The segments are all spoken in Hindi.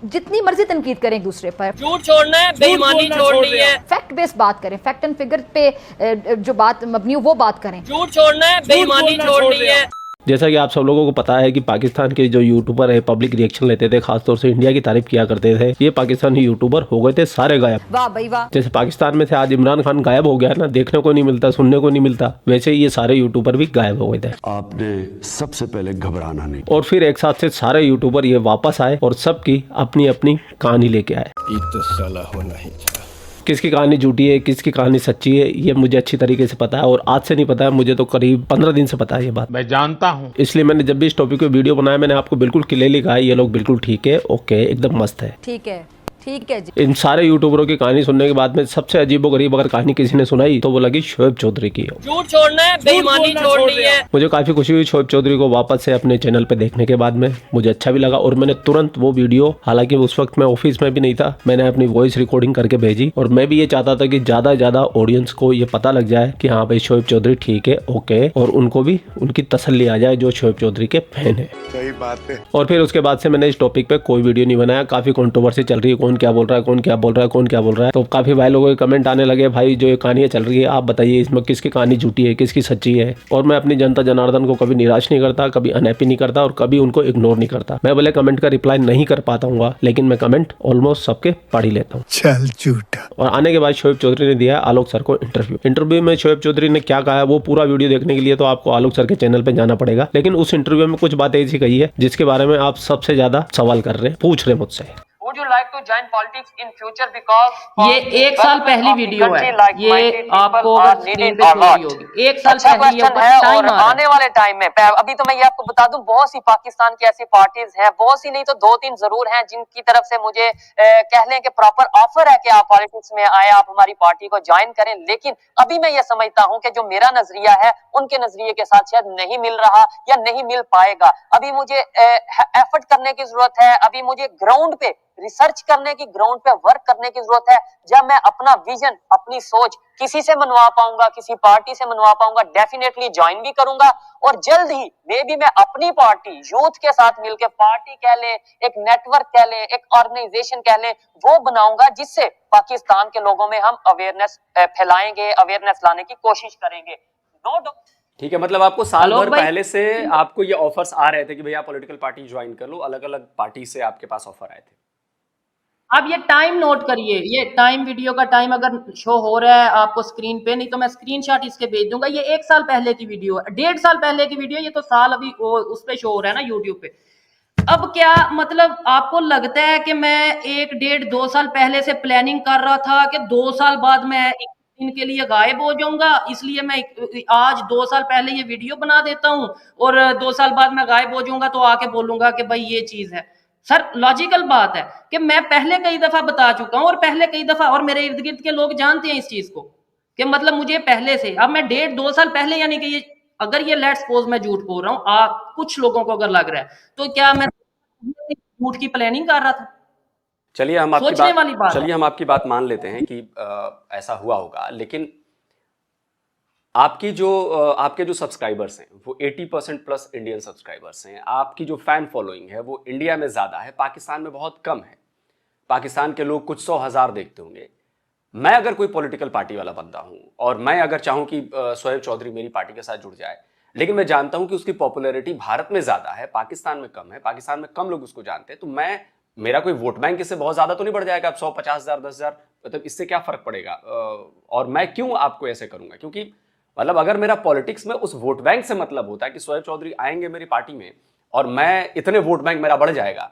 जितनी मर्जी तनकीद करें एक दूसरे पर, झूठ छोड़ना है, बेईमानी छोड़नी है, फैक्ट बेस्ड बात करें, फैक्ट एंड फिगर पे जो बात मबनी हो वो बात करें। झूठ छोड़ना है, बेईमानी छोड़नी है। जैसा कि आप सब लोगों को पता है कि पाकिस्तान के जो यूट्यूबर है पब्लिक रिएक्शन लेते थे, खासतौर से इंडिया की तारीफ किया करते थे, ये पाकिस्तानी यूट्यूबर हो गए थे सारे गायब। वाह भाई वाह। जैसे पाकिस्तान में से आज इमरान खान गायब हो गया ना, देखने को नहीं मिलता, सुनने को नहीं मिलता, वैसे ये सारे यूट्यूबर भी गायब हो गए थे। आपने सबसे पहले घबराना नहीं। और फिर एक साथ से सारे यूट्यूबर ये वापस आए और सबकी अपनी अपनी कहानी लेके आए। किसकी कहानी झूठी है, किसकी कहानी सच्ची है, ये मुझे अच्छी तरीके से पता है। और आज से नहीं पता है, मुझे तो करीब 15 दिन से पता है ये बात, मैं जानता हूँ। इसलिए मैंने जब भी इस टॉपिक पे वीडियो बनाया, मैंने आपको बिल्कुल क्लियरली कहा है ये लोग बिल्कुल ठीक है, ओके, एकदम मस्त है, ठीक है, ठीक है जी। इन सारे यूट्यूबरों की कहानी सुनने के बाद में सबसे अजीबोगरीब अगर कहानी किसी ने सुनाई तो वो लगी शोएब चौधरी की। झूठ छोड़ना है, बेईमानी छोड़नी है। मुझे काफी खुशी हुई शोएब चौधरी को वापस से अपने चैनल पे देखने के बाद में, मुझे अच्छा भी लगा। और मैंने तुरंत वो वीडियो, हालांकि उस वक्त मैं ऑफिस में भी नहीं था, मैंने अपनी वॉइस रिकॉर्डिंग करके भेजी। और मैं भी ये चाहता था कि ज्यादा से ज्यादा ऑडियंस को ये पता लग जाए कि हाँ भाई शोएब चौधरी ठीक है, ओके, और उनको भी उनकी तसल्ली आ जाए जो शोएब चौधरी के फैन है। सही बात है। और फिर उसके बाद से मैंने इस टॉपिक पे कोई वीडियो नहीं बनाया। काफी कंट्रोवर्सी चल रही है, कौन क्या बोल रहा है, कौन क्या बोल रहा है, कौन क्या बोल रहा है। तो काफी भाई लोगों के कमेंट आने लगे, भाई जो ये कहानियां चल रही है आप बताइए इसमें किसकी कहानी झूठी है, किसकी सच्ची है। और मैं अपनी जनता जनार्दन को कभी निराश नहीं करता, कभी अनहैप्पी नहीं करता और कभी उनको इग्नोर नहीं करता। मैं भले कमेंट का रिप्लाई नहीं कर पाता हूँ, लेकिन मैं कमेंट ऑलमोस्ट सबके पढ़ ही लेता हूँ। चल झूठा। और आने के बाद शोएब चौधरी ने दिया आलोक सर को इंटरव्यू में शोएब चौधरी ने क्या कहा है वो पूरा वीडियो देखने के लिए तो आपको आलोक सर के चैनल पे जाना पड़ेगा। लेकिन उस इंटरव्यू में कुछ बातें ऐसी कही है जिसके बारे में आप सबसे ज्यादा सवाल कर रहे, पूछ रहे मुझसे। Would you like to join politics in future because ये एक साल पहली वीडियो है, ये आपको स्क्रीन पे शो होगी। एक साल अच्छा पहले क्वेश्चन है। और आने वाले टाइम में अभी तो मैं ये आपको बता दूं, बहुत सी पाकिस्तान की ऐसी पार्टीज हैं, बहुत सी नहीं तो 2-3 जरूर हैं, जिनकी तरफ से मुझे कह लें कि प्रॉपर ऑफर है कि आप पॉलिटिक्स में आए, आप हमारी पार्टी को ज्वाइन करें। लेकिन अभी मैं ये समझता हूं कि जो मेरा नजरिया है उनके नजरिए के साथ शायद नहीं मिल रहा या नहीं मिल पाएगा। अभी मुझे एफर्ट करने की जरूरत है, अभी मुझे ग्राउंड पे रिसर्च करने की, ग्राउंड पे वर्क करने की जरूरत है। जब मैं अपना विजन, अपनी सोच किसी से मनवा पाऊंगा, किसी पार्टी से मनवा पाऊंगा, डेफिनेटली ज्वाइन भी करूंगा। और जल्द ही मे बी मैं अपनी पार्टी यूथ के साथ मिलकर, पार्टी कह लें, एक नेटवर्क कह लें, एक ऑर्गेनाइजेशन कह लें, वो बनाऊंगा जिससे पाकिस्तान के लोगों में हम अवेयरनेस फैलाएंगे, अवेयरनेस लाने की कोशिश करेंगे। No doubt. ठीक है, मतलब आपको साल भर पहले से आपको ये ऑफर्स आ रहे थे कि भैया पॉलिटिकल पार्टी ज्वाइन कर लो, अलग अलग पार्टी से आपके पास ऑफर आए थे। आप ये टाइम नोट करिए, ये टाइम, वीडियो का टाइम अगर शो हो रहा है आपको स्क्रीन पे, नहीं तो मैं स्क्रीनशॉट इसके भेज दूंगा। ये 1 साल पहले की वीडियो है, 1.5 साल पहले की वीडियो, ये तो साल अभी उस पे शो हो रहा है ना यूट्यूब पे। अब क्या मतलब आपको लगता है कि मैं 1-1.5-2 साल पहले से प्लानिंग कर रहा था कि 2 साल बाद मैं इनके लिए गायब हो जाऊंगा, इसलिए मैं आज 2 साल पहले ये वीडियो बना देता हूं और 2 साल बाद मैं गायब हो जाऊंगा तो आके बोलूंगा कि भाई ये चीज है। सर लॉजिकल बात है कि मैं पहले कई दफा बता चुका हूं और पहले कई दफा, और मेरे इर्द गिर्द के लोग जानते हैं इस चीज को कि मतलब मुझे पहले से, अब मैं 1.5-2 साल पहले, यानी कि ये अगर ये लेट्स सपोज मैं झूठ बोल रहा हूं, कुछ लोगों को अगर लग रहा है तो क्या मैं झूठ की प्लानिंग कर रहा था? चलिए हम आपकी बात मान लेते हैं कि ऐसा हुआ होगा। लेकिन आपके जो सब्सक्राइबर्स हैं वो 80% प्लस इंडियन सब्सक्राइबर्स हैं। आपकी जो फैन फॉलोइंग है वो इंडिया में ज़्यादा है, पाकिस्तान में बहुत कम है। पाकिस्तान के लोग कुछ 100,000 देखते होंगे। मैं अगर कोई पॉलिटिकल पार्टी वाला बंदा हूं और मैं अगर चाहूं कि शोएब चौधरी मेरी पार्टी के साथ जुड़ जाए, लेकिन मैं जानता हूं कि उसकी पॉपुलैरिटी भारत में ज़्यादा है, पाकिस्तान में कम है, पाकिस्तान में कम लोग उसको जानते हैं, तो मेरा कोई वोट बैंक इससे बहुत ज़्यादा तो नहीं बढ़ जाएगा। अब 100, 50,000, 10,000, मतलब इससे क्या फ़र्क पड़ेगा? और मैं क्यों आपको ऐसे करूँगा? क्योंकि मतलब अगर मेरा पॉलिटिक्स में उस वोट बैंक से मतलब होता है कि शोएब चौधरी आएंगे मेरी पार्टी में और मैं इतने वोट बैंक मेरा बढ़ जाएगा,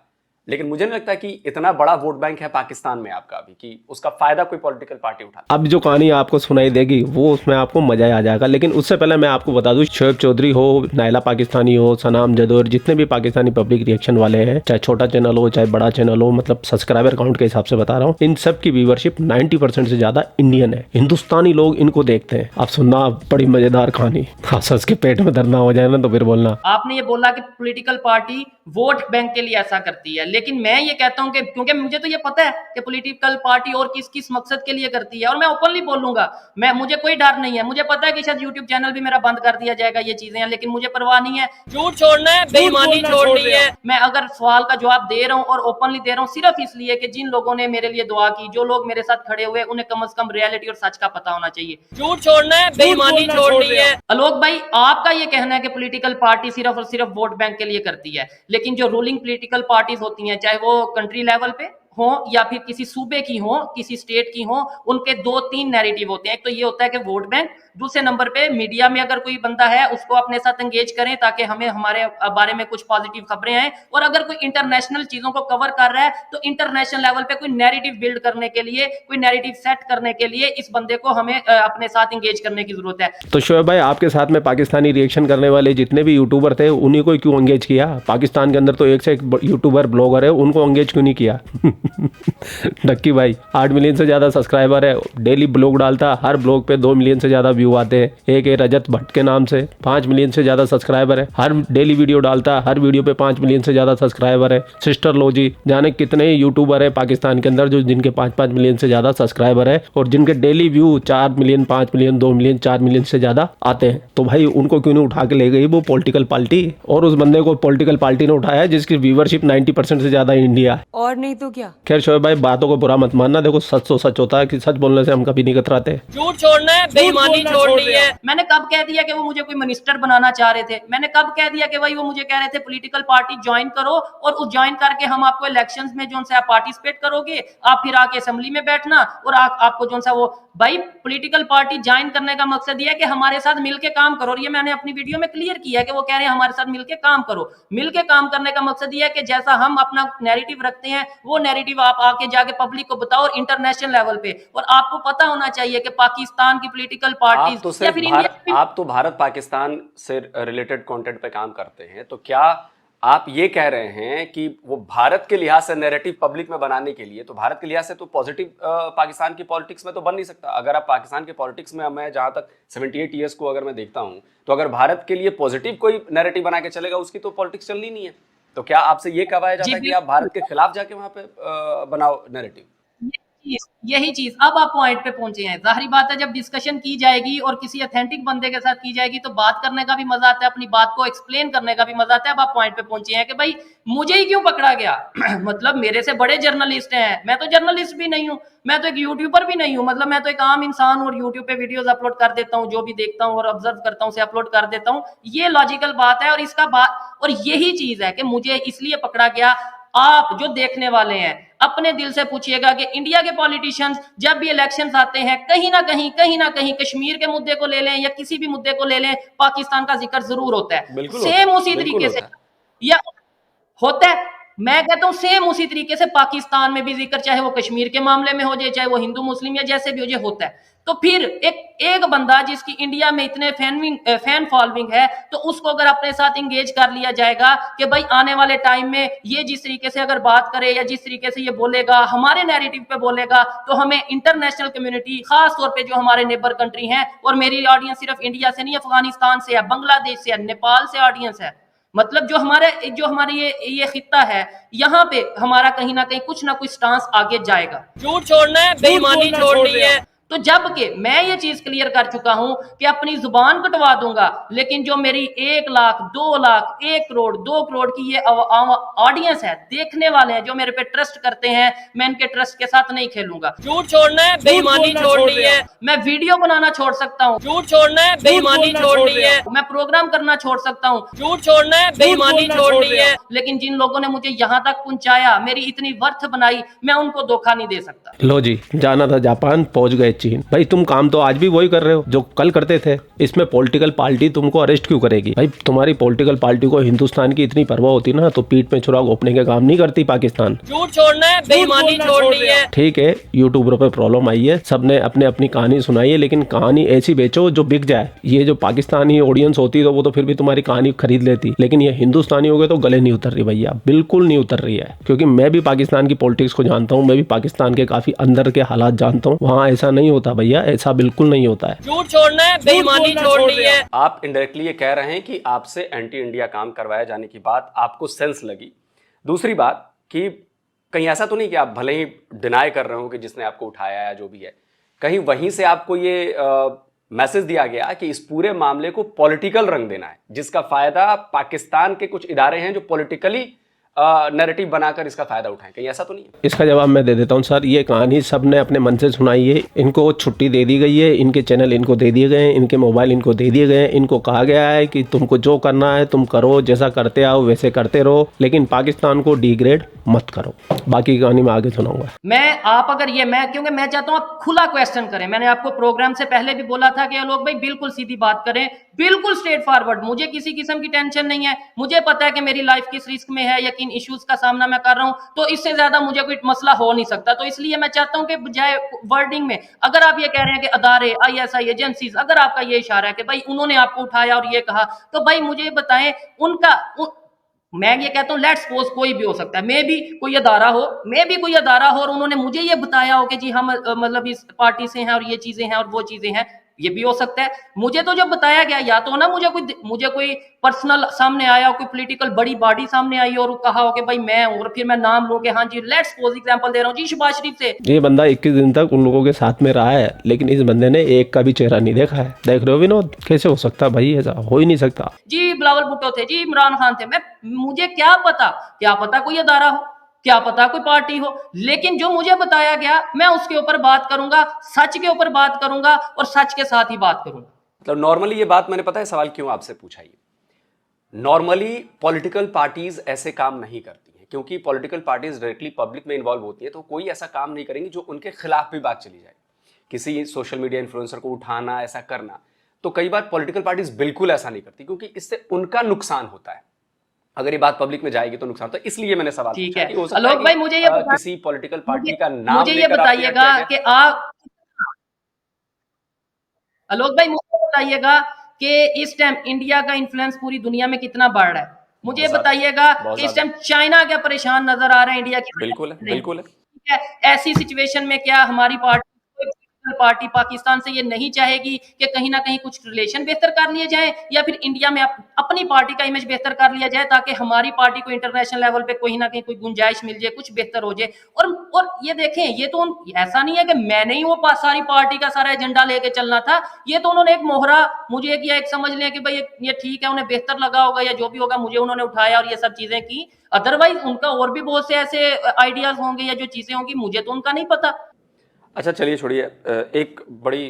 लेकिन मुझे नहीं लगता कि इतना बड़ा वोट बैंक है पाकिस्तान में आपका अभी कि उसका फायदा कोई पॉलिटिकल पार्टी उठा। अब जो कहानी आपको सुनाई देगी वो उसमें आपको मजा आ जाएगा। लेकिन उससे पहले मैं आपको बता दूं, शोएब चौधरी हो, नायला पाकिस्तानी हो, सनाम जदौर, जितने भी पाकिस्तानी पब्लिक रिएक्शन वाले हैं, चाहे छोटा चैनल हो चाहे बड़ा चैनल हो, मतलब सब्सक्राइबर काउंट के हिसाब से बता रहा हूँ, इन सब की व्यूअरशिप 90% से ज्यादा इंडियन है, हिंदुस्तानी लोग इनको देखते हैं। आप सुनना बड़ी मजेदार कहानी, सच के पेट में दर्द ना हो जाए ना तो फिर बोलना। आपने ये बोला कि पॉलिटिकल पार्टी वोट बैंक के लिए ऐसा करती है, लेकिन मैं ये कहता हूं कि क्योंकि मुझे तो ये पता है कि पॉलिटिकल पार्टी और किस किस मकसद के लिए करती है, और मैं ओपनली बोलूंगा, मुझे कोई डर नहीं है। मुझे पता है कि शायद यूट्यूब चैनल भी मेरा बंद कर दिया जाएगा, ये चीजें हैं, लेकिन मुझे परवाह नहीं है। झूठ छोड़ना है, बेईमानी छोड़नी है। मैं अगर सवाल का जवाब दे रहा हूं और ओपनली दे रहा हूं सिर्फ इसलिए कि जिन लोगों ने मेरे लिए दुआ की, जो लोग मेरे साथ खड़े हुए, उन्हें कम से कम रियलिटी और सच का पता होना चाहिए। झूठ छोड़ना है, बेईमानी छोड़नी है। आलोक भाई, आपका ये कहना है कि पॉलिटिकल पार्टी सिर्फ और सिर्फ वोट बैंक के लिए करती है, लेकिन जो रूलिंग पॉलिटिकल पार्टीज होती हैं, चाहे वो कंट्री लेवल पे हो या फिर किसी सूबे की हो, किसी स्टेट की हो, उनके 2-3 नैरेटिव होते हैं। एक तो ये होता है कि वोट बैंक, दूसरे नंबर पे मीडिया में अगर कोई बंदा है उसको अपने साथ एंगेज करें ताकि हमें हमारे बारे में कुछ पॉजिटिव खबरें आए, और अगर कोई इंटरनेशनल चीजों को कवर कर रहा है तो इंटरनेशनल लेवल पे कोई नैरेटिव बिल्ड करने के लिए, कोई नैरेटिव सेट करने के लिए इस बंदे को हमें अपने साथ एंगेज करने की जरूरत है। तो शोएब भाई, आपके साथ में पाकिस्तानी रिएक्शन करने वाले जितने भी यूट्यूबर थे उन्हीं को क्यों एंगेज किया? पाकिस्तान के अंदर तो एक से एक यूट्यूबर ब्लॉगर है, उनको एंगेज क्यों नहीं किया? डक्की भाई 8 मिलियन से ज़्यादा सब्सक्राइबर है, डेली ब्लॉग डालता, हर ब्लॉग पे 2 मिलियन से ज़्यादा व्यू आते हैं। एक रजत भट्ट के नाम से 5 मिलियन से ज़्यादा सब्सक्राइबर है, हर डेली वीडियो डालता, हर वीडियो पे 5 मिलियन से ज़्यादा सब्सक्राइबर है। सिस्टर लोजी, जाने कितने यूट्यूबर है पाकिस्तान के अंदर जो जिनके 5-5 मिलियन से ज़्यादा सब्सक्राइबर है और जिनके daily view 4 million, 5 million, 2 million, 4 million से ज़्यादा आते हैं। तो भाई उनको क्यों नहीं उठा के ले गई वो पॉलिटिकल पार्टी? और उस बंदे को पॉलिटिकल पार्टी ने उठाया जिसकी व्यूवरशिप 90% से ज़्यादा इंडिया है। और नहीं तो क्या। खैर शोएब भाई, बातों को बुरा मत मानना, देखो सच तो सच होता है कि सच बोलने से हम कभी नहीं कतराते। झूठ छोड़ना है, बेईमानी छोड़नी है। मैंने कब कह दिया कि वो मुझे कोई मिनिस्टर बनाना चाह रहे थे? मैंने कब कह दिया कि भाई वो मुझे कह रहे थे पॉलिटिकल पार्टी ज्वाइन करो और उस ज्वाइन करके हम आपको इलेक्शंस में जो आप पार्टिसिपेट करोगे, आप फिर आके असेंबली में बैठना और आपको जो सा वो, भाई पॉलिटिकल पार्टी ज्वाइन करने का मकसद ये है कि हमारे साथ मिलके काम करो, और ये मैंने अपनी वीडियो में क्लियर किया है कि वो कह रहे हैं हमारे साथ मिलके काम करो। मिलके काम करने का मकसद ये है कि जैसा हम अपना नैरेटिव रखते हैं वो नैरेटिव आप आके जाके पब्लिक को बताओ, और इंटरनेशनल लेवल पे। और आपको पता होना चाहिए कि पाकिस्तान की पॉलिटिकल पार्टीज या फिर इंडिया, आप तो भारत पाकिस्तान से रिलेटेड कंटेंट पे काम करते हैं, तो क्या आप ये कह रहे हैं कि वो भारत के लिहाज से नैरेटिव पब्लिक में बनाने के लिए, तो भारत के लिहाज से तो पॉजिटिव पाकिस्तान की पॉलिटिक्स में तो बन नहीं सकता? अगर आप पाकिस्तान के पॉलिटिक्स में, मैं जहां तक 78 ईयर्स को अगर मैं देखता हूं, तो अगर भारत के लिए पॉजिटिव कोई नैरेटिव बना के चलेगा उसकी तो पॉलिटिक्स चलनी नहीं है। तो क्या आपसे ये कहवाया जाता है कि आप भारत के खिलाफ जाके वहां पे बनाओ नैरेटिव? यही चीज अब आप पॉइंट पे पहुंचे हैं। जाहिर बात है जब डिस्कशन की जाएगी और किसी ऑथेंटिक बंदे के साथ की जाएगी तो बात करने का भी मजा आता है, अपनी बात को एक्सप्लेन करने का भी मजा आता है। अब आप पॉइंट पे पहुंचे हैं कि भाई मुझे ही क्यों पकड़ा गया? मतलब मेरे से बड़े जर्नलिस्ट हैं, मैं तो जर्नलिस्ट भी नहीं हूँ, मैं तो एक यूट्यूबर भी नहीं हूँ, मतलब मैं तो एक आम इंसान हूँ और यूट्यूब पे वीडियोस अपलोड कर देता हूँ, जो भी देखता हूँ और ऑब्जर्व करता हूँ उसे अपलोड कर देता हूँ। ये लॉजिकल बात है, और इसका बात और यही चीज है कि मुझे इसलिए पकड़ा गया। आप जो देखने वाले हैं अपने दिल से पूछिएगा कि इंडिया के पॉलिटिशियंस जब भी इलेक्शंस आते हैं कहीं ना कहीं कश्मीर के मुद्दे को ले लें या किसी भी मुद्दे को ले लें, पाकिस्तान का जिक्र जरूर होता है। सेम उसी तरीके से या होता है, मैं कहता हूं सेम उसी तरीके से पाकिस्तान में भी जिक्र, चाहे वो कश्मीर के मामले में हो जाए, चाहे वो हिंदू मुस्लिम या जैसे भी हो जाए, होता है। तो फिर एक बंदा जिसकी इंडिया में इतने फैन फॉलोइंग है, तो उसको अगर अपने साथ इंगेज कर लिया जाएगा कि भाई आने वाले टाइम में ये जिस तरीके से अगर बात करे या जिस तरीके से ये बोलेगा, हमारे नैरेटिव पे बोलेगा, तो हमें इंटरनेशनल कम्युनिटी, खास तौर पे जो हमारे नेबर कंट्री हैं, और मेरी ऑडियंस सिर्फ इंडिया से नहीं, अफगानिस्तान से है, बांग्लादेश से है, नेपाल से ऑडियंस है, मतलब जो हमारी ये खित्ता है, यहाँ पे हमारा कहीं ना कहीं कुछ ना कुछ स्टांस आगे जाएगा। झूठ छोड़ना है, बेईमानी छोड़नी है। तो जबकि मैं ये चीज क्लियर कर चुका हूं कि अपनी जुबान कटवा दूंगा, लेकिन जो मेरी 1 लाख 2 लाख 1 करोड़ 2 करोड़ की ये ऑडियंस है, देखने वाले हैं, जो मेरे पे ट्रस्ट करते हैं, मैं इनके ट्रस्ट के साथ नहीं खेलूंगा। झूठ छोड़ना है, बेईमानी छोड़नी है। मैं वीडियो बनाना छोड़ सकता हूँ, झूठ छोड़ना है, बेईमानी छोड़नी है। मैं प्रोग्राम करना छोड़ सकता हूँ, झूठ छोड़ना है, बेईमानी छोड़नी है। लेकिन जिन लोगों ने मुझे यहाँ तक पहुंचाया, मेरी इतनी वर्थ बनाई, मैं उनको धोखा नहीं दे सकता। लो जी, जाना था जापान, पहुंच गए चीन। भाई तुम काम तो आज भी वही कर रहे हो जो कल करते थे। इसमें पॉलिटिकल पार्टी तुमको अरेस्ट क्यों करेगी? भाई तुम्हारी पॉलिटिकल पार्टी को हिंदुस्तान की इतनी परवाह होती ना तो पीठ में छुरा घोंपने के काम नहीं करती पाकिस्तान। झूठ छोड़ना है, बेईमानी छोड़नी है। ठीक है, यूट्यूबरों पे प्रॉब्लम आई है, सबने अपने अपनी कहानी सुनाई है, लेकिन कहानी ऐसी बेचो जो बिक जाए। ये जो पाकिस्तानी ऑडियंस होती तो वो तो फिर भी तुम्हारी कहानी खरीद लेती, लेकिन ये हिंदुस्तानी हो गए तो गले नहीं उतर रही भैया, बिल्कुल नहीं उतर रही है। क्योंकि मैं भी पाकिस्तान की पॉलिटिक्स को जानता हूँ, मैं भी पाकिस्तान के काफी अंदर के हालात जानता हूँ। वहाँ ऐसा नहीं होता भैया, ऐसा बिल्कुल नहीं होता है। झूठ छोड़ना है, बेईमानी छोड़नी है। आप इनडायरेक्टली ये कह रहे हैं कि आपसे एंटी इंडिया काम करवाए जाने की बात आपको सेंस लगी। दूसरी बात, कि कहीं ऐसा तो नहीं कि आप भले ही डिनाई कर रहे हो कि जिसने आपको उठाया या जो भी है, कहीं वहीं से आपको ये मैसेज दिया गया कि इस पूरे मामले को पॉलिटिकल रंग देना है, जिसका फायदा पाकिस्तान के कुछ इदारे हैं जो पॉलिटिकली नैरेटिव बनाकर इसका फायदा उठाएं, कहीं ऐसा तो नहीं है? इसका जवाब मैं दे देता हूं सर। ये कहानी सब ने अपने मन से सुनाई है। इनको छुट्टी दे दी गई है, इनके चैनल इनको दे दिए गए हैं, इनके मोबाइल इनको दे दिए गए हैं। इनको कहा गया है कि तुमको जो करना है तुम करो, जैसा करते आओ वैसे करते रहो, लेकिन पाकिस्तान को डिग्रेड मत करो। बाकी की कहानी मैं आगे सुनाऊंगा। क्योंकि मैं चाहता हूँ आप खुला क्वेश्चन करें। मैंने आपको प्रोग्राम से पहले भी बोला था कि आलोक भाई बिल्कुल सीधी बात करें, बिल्कुल स्ट्रेट फॉरवर्ड। मुझे किसी किस्म की टेंशन नहीं है। मुझे पता है कि मेरी लाइफ किस रिस्क में है या किन इश्यूज का सामना मैं कर रहा हूं, तो इससे ज्यादा मुझे कोई मसला हो नहीं सकता। तो इसलिए मैं चाहता हूं कि बजाय वर्डिंग में, अगर आप ये कह रहे हैं कि अदारे, ISI एजेंसीज, अगर आपका ये इशारा है कि भाई उन्होंने आपको उठाया और ये कहा, तो भाई मुझे बताएं मैं ये कहता हूं लेट्स सपोज कोई भी हो सकता है, मैं भी कोई अदारा हो और उन्होंने मुझे ये बताया हो कि जी हम मतलब इस पार्टी से हैं और ये चीजें हैं और वो चीजें हैं, ये भी हो सकता है। मुझे तो जो बताया गया, या तो ना मुझे कोई पर्सनल सामने आया, कोई पॉलिटिकल बड़ी बॉडी सामने आई और कहा हो कि भाई मैं, और फिर मैं नाम लूं कि हाँ जी लेट्स सपोज एग्जांपल दे रहा हूं जी शहबाज शरीफ से। ये बंदा 21 दिन तक उन लोगों के साथ में रहा है, लेकिन इस बंदे ने एक का भी चेहरा नहीं देखा है। देख रहे हो विनोद, कैसे हो सकता भाई? ऐसा हो ही नहीं सकता। जी बिलावल भुट्टो थे, जी इमरान खान थे, मुझे क्या पता कोई अदारा हो, क्या पता कोई पार्टी हो, लेकिन जो मुझे बताया गया मैं उसके ऊपर बात करूंगा, सच के ऊपर बात करूंगा और सच के साथ ही बात करूंगा। मतलब नॉर्मली ये बात मैंने पता है सवाल क्यों आपसे पूछा, ये नॉर्मली पॉलिटिकल पार्टीज ऐसे काम नहीं करती हैं, क्योंकि पॉलिटिकल पार्टीज डायरेक्टली पब्लिक में इन्वॉल्व होती है, तो कोई ऐसा काम नहीं करेंगी जो उनके खिलाफ भी बात चली जाए। किसी सोशल मीडिया इन्फ्लुएंसर को उठाना, ऐसा करना, तो कई बार पॉलिटिकल पार्टीज बिल्कुल ऐसा नहीं करती, क्योंकि इससे उनका नुकसान होता है। अगर ये बात पब्लिक में जाएगी तो नुकसान, तो इसलिए मैंने सवाल पूछा कि हो सकता आलोक भाई मुझे ये किसी पॉलिटिकल पार्टी का नाम मुझे ये बताइएगा कि आलोक भाई मुझे बताइएगा कि इस टाइम इंडिया का इन्फ्लुएंस पूरी दुनिया में कितना बढ़ रहा है। मुझे बताइएगा कि इस टाइम चाइना क्या परेशान नजर आ रहा है इंडिया की? बिल्कुल है। ठीक है, ऐसी सिचुएशन में क्या हमारी पार्टी पाकिस्तान से ये नहीं चाहेगी कि कहीं ना कहीं कुछ रिलेशन बेहतर कर लिए जाए, या फिर इंडिया में अपनी पार्टी का इमेज बेहतर कर लिया जाए, ताकि हमारी पार्टी को इंटरनेशनल लेवल पे कहीं ना कहीं कोई गुंजाइश मिल जाए, कुछ बेहतर हो जाए। और ये देखें, ये तो ऐसा नहीं है कि मैंने ही वो सारी पार्टी का सारा एजेंडा लेके चलना था। ये तो उन्होंने एक मोहरा मुझे किया, एक समझ लिया कि भाई ये ठीक है, उन्हें बेहतर लगा होगा या जो भी होगा, मुझे उन्होंने उठाया और ये सब चीजें की। अदरवाइज उनका और भी बहुत से ऐसे आइडियाज होंगे या जो चीजें होंगी, मुझे तो उनका नहीं पता। अच्छा चलिए छोड़िए, एक बड़ी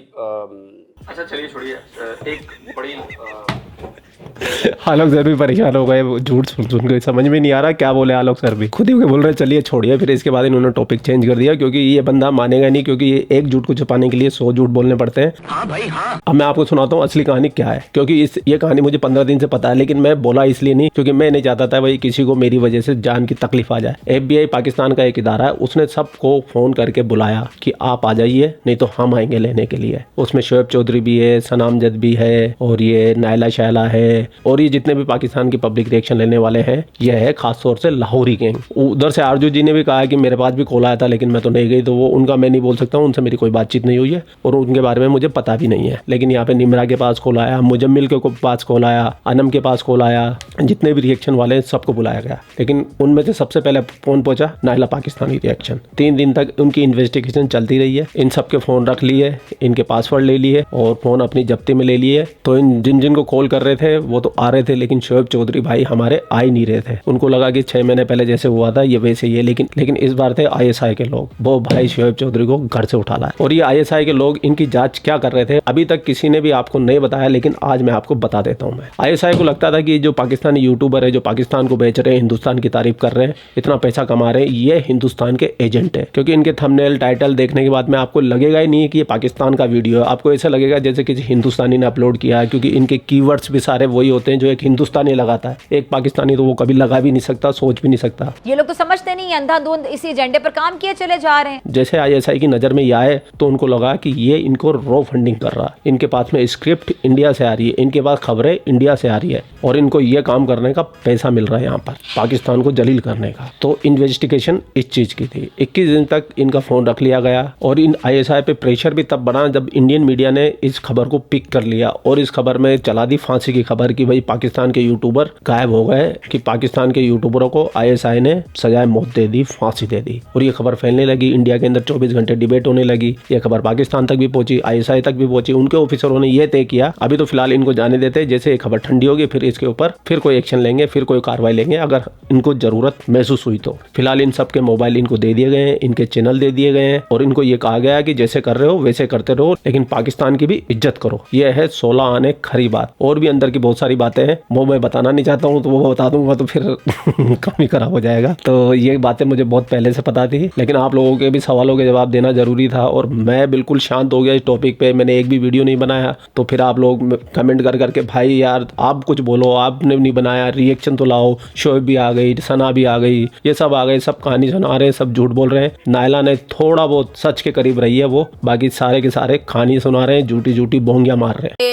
आलोक सर भी परेशान हो गए, झूठ सुन के समझ में नहीं आ रहा क्या बोले आलोक सर भी, खुद ही बोल रहे चलिए छोड़िए। फिर इसके बाद इन्होंने टॉपिक चेंज कर दिया, क्योंकि ये बंदा मानेगा नहीं, क्योंकि ये एक झूठ को छुपाने के लिए 100 झूठ बोलने पड़ते हैं। हाँ भाई हाँ। अब मैं आपको सुनाता हूँ असली कहानी क्या है, क्योंकि ये कहानी मुझे 15 दिन से पता है, लेकिन मैं बोला इसलिए नहीं क्योंकि मैं नहीं चाहता था भाई किसी को मेरी वजह से जान की तकलीफ आ जाए। FBI पाकिस्तान का एक इदारा है, उसने सबको फोन करके बुलाया कि आप आ जाइए, नहीं तो हम आएंगे लेने के लिए। उसमें शोएब चौधरी भी है, सनाम जद भी है, और ये नायला शैला है, और ये जितने भी पाकिस्तान की पब्लिक रिएक्शन लेने वाले हैं, यह है खास तौर से लाहौरी गैंग। उधर से आरजू जी ने भी कहा कि मेरे पास भी कॉल आया था, लेकिन मैं तो नहीं गई, तो वो उनका मैं नहीं बोल सकता हूँ, उनसे मेरी कोई बातचीत नहीं हुई है और उनके बारे में मुझे पता भी नहीं है। लेकिन यहाँ पे निमरा के पास कॉल आया, मुजम्मिल के पास कॉल आया, अनम के पास कॉल आया, जितने भी रिएक्शन वाले हैं सबको बुलाया गया। लेकिन उनमें से सबसे पहले फोन पहुंचा नायला पाकिस्तानी रिएक्शन। 3 दिन तक उनकी इन्वेस्टिगेशन चलती रही है, इन सबके फोन रख लिए, इनके पासवर्ड ले लिए और फोन अपनी जब्ती में ले लिए। तो इन जिन को कॉल कर रहे थे वो तो आ रहे थे, लेकिन शोएब चौधरी भाई हमारे आ ही नहीं रहे थे। उनको लगा कि 6 महीने पहले जैसे हुआ था ये वैसे ही है, लेकिन इस बार थे ISI के लोग, वो भाई शोएब चौधरी को घर से उठा लाए। और ये ISI के लोग इनकी जांच क्या कर रहे थे अभी तक किसी ने भी आपको नहीं बताया, लेकिन आज मैं आपको बता देता हूँ। मैं ISI को लगता था कि जो पाकिस्तानी यूट्यूबर है, जो पाकिस्तान को बेच रहे हैं, हिंदुस्तान की तारीफ कर रहे हैं, इतना पैसा कमा रहे हैं, ये हिंदुस्तान के एजेंट है। क्योंकि इनके थंबनेल टाइटल देखने के बाद में आपको लगेगा ही नहीं कि ये पाकिस्तान का वीडियो है, आपको ऐसा लगेगा जैसे किसी हिंदुस्तानी ने अपलोड किया है, क्योंकि इनके कीवर्ड्स भी सारे वही होते हैं जो एक हिंदुस्तानी लगाता है। एक पाकिस्तानी तो वो कभी लगा भी नहीं सकता, सोच भी नहीं सकता। ये लोग तो समझते नहीं, अंधाधुंध इसी एजेंडे पर काम किए चले जा रहे हैं। जैसे ISI की नजर में ये आए तो उनको लगा कि ये इनको रो फंडिंग कर रहा है, इनके पास में स्क्रिप्ट इंडिया से आ रही है, इनके पास खबरें इंडिया से आ रही है और इनको ये काम करने का पैसा मिल रहा है यहाँ पर पाकिस्तान को जलील करने का। तो इन्वेस्टिगेशन इस चीज की थी। 21 दिन तक इनका फोन रख लिया गया और इन ISI पे प्रेशर भी तब बढ़ा जब इंडियन मीडिया ने इस खबर को पिक कर लिया और इस खबर में चला दी फांसी की खबर कि भाई पाकिस्तान के यूट्यूबर गायब हो गए, कि पाकिस्तान के यूट्यूबरों को ISI ने सजाए मौत दे दी, फांसी दे दी। और ये खबर फैलने लगी, इंडिया के अंदर 24 घंटे डिबेट होने लगी। ये खबर पाकिस्तान तक भी पहुंची, ISI तक भी पहुंची। उनके ऑफिसरों ने यह तय किया अभी तो फिलहाल इनको जाने देते, जैसे ये खबर ठंडी होगी फिर इसके ऊपर फिर कोई एक्शन लेंगे, फिर कोई कार्रवाई लेंगे अगर इनको जरूरत महसूस हुई तो। फिलहाल इन सबके मोबाइल इनको दे दिए गए हैं, इनके चैनल दे दिए गए हैं और इनको ये कहा गया है कि जैसे कर रहे हो वैसे करते रहो, लेकिन पाकिस्तान की भी इज्जत करो। यह है 16 आने खरी बात। और भी अंदर की बहुत सारी बातें हैं, वो मैं बताना नहीं चाहता हूँ, तो वो बता दूंगा तो फिर काम ही खराब हो जाएगा। तो ये बातें मुझे बहुत पहले से पता थी, लेकिन आप लोगों के भी सवालों के जवाब देना जरूरी था और मैं बिल्कुल शांत हो गया इस टॉपिक पे। मैंने एक भी वीडियो नहीं बनाया, तो फिर आप लोग कमेंट कर करके भाई यार आप कुछ बोलो, आपने नहीं बनाया, रिएक्शन तो लाओ। शोएब भी आ गई, सना भी आ गई, ये सब आ गए, सब कहानी सुना रहे हैं, सब झूठ बोल रहे हैं। नायला ने थोड़ा बहुत सच के करीब रही है वो, बाकी सारे के सारे कहानी सुना रहे हैं, झूठी झूठी बोंगियां मार रहे हैं।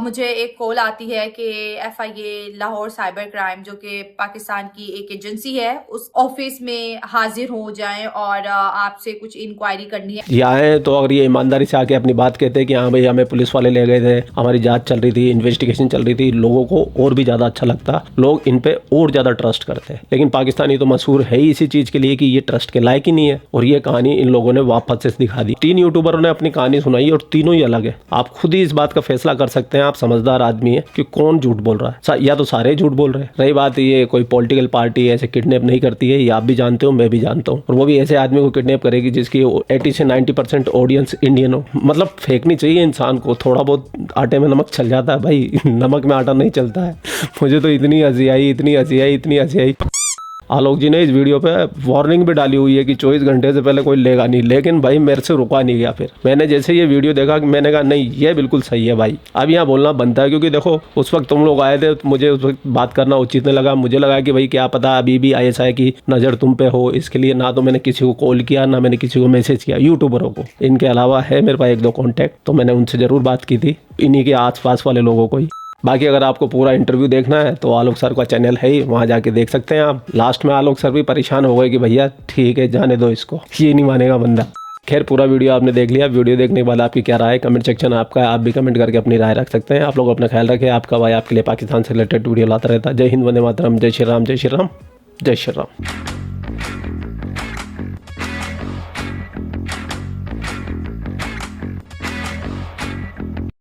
मुझे एक कॉल आती है कि FIA लाहौर साइबर क्राइम जो कि पाकिस्तान की एक एजेंसी है उस ऑफिस में हाजिर हो जाएं और आपसे कुछ इंक्वायरी करनी है। ये आए तो अगर ये ईमानदारी से आके अपनी बात कहते हैं कि हाँ भाई हमें पुलिस वाले ले गए थे, हमारी जांच चल रही थी, इन्वेस्टिगेशन चल रही थी, लोगों को और भी ज्यादा अच्छा लगता, लोग इन पे और ज्यादा ट्रस्ट करते हैं। लेकिन पाकिस्तानी तो मशहूर है ही इसी चीज के लिए कि ये ट्रस्ट के लायक ही नहीं है। और ये कहानी इन लोगों ने वापस से दिखा दी। 3 यूट्यूबरों ने अपनी कहानी सुनाई और तीनों ही अलग है। आप खुद ही इस बात का फैसला कर सकते हैं, आप समझदार आदमी है, कि कौन झूठ बोल रहा है। या तो सारे झूठ बोल रहे हैं। रही बात ये कोई पॉलिटिकल पार्टी ऐसे किडनैप नहीं करती है, ये आप भी जानते हो, मैं भी जानता हूँ। और वो भी ऐसे आदमी को किडनैप करेगी जिसकी 80 से 90% ऑडियंस इंडियन हो। मतलब फेंकनी चाहिए इंसान को, थोड़ा बहुत आटे में नमक चल जाता है भाई, नमक में आटा नहीं चलता है। मुझे तो इतनी हंसी आई, इतनी हंसी आई, इतनी हंसी आई। आलोक जी ने इस वीडियो पे वार्निंग भी डाली हुई है कि 24 घंटे से पहले कोई लेगा नहीं, लेकिन भाई मेरे से रुका नहीं गया। फिर मैंने जैसे ये वीडियो देखा, मैंने कहा नहीं ये बिल्कुल सही है भाई, अब यहाँ बोलना बनता है। क्योंकि देखो उस वक्त तुम लोग आए थे, तो मुझे उस वक्त बात करना उचित नहीं लगा। मुझे लगा कि भाई क्या पता अभी भी ISI की नज़र तुम पे हो, इसके लिए ना तो मैंने किसी को कॉल किया, ना मैंने किसी को मैसेज किया। यूट्यूबरों को, इनके अलावा है मेरे पास 1-2 कॉन्टैक्ट, तो मैंने उनसे ज़रूर बात की थी, इन्हीं के आसपास वाले लोगों को ही। बाकी अगर आपको पूरा इंटरव्यू देखना है तो आलोक सर का चैनल है ही, वहाँ जाके देख सकते हैं आप। लास्ट में आलोक सर भी परेशान हो गए कि भैया ठीक है जाने दो इसको, ये नहीं मानेगा बंदा। खैर पूरा वीडियो आपने देख लिया। वीडियो देखने के बाद आपकी क्या राय है, कमेंट सेक्शन आपका है, आप भी कमेंट करके अपनी राय रख सकते हैं। आप लोग अपना ख्याल रखें, आपका भाई आपके लिए पाकिस्तान से रिलेटेड वीडियो लाता रहता है। जय हिंद, वंदे मातरम, जय श्री राम, जय श्री राम, जय श्री राम।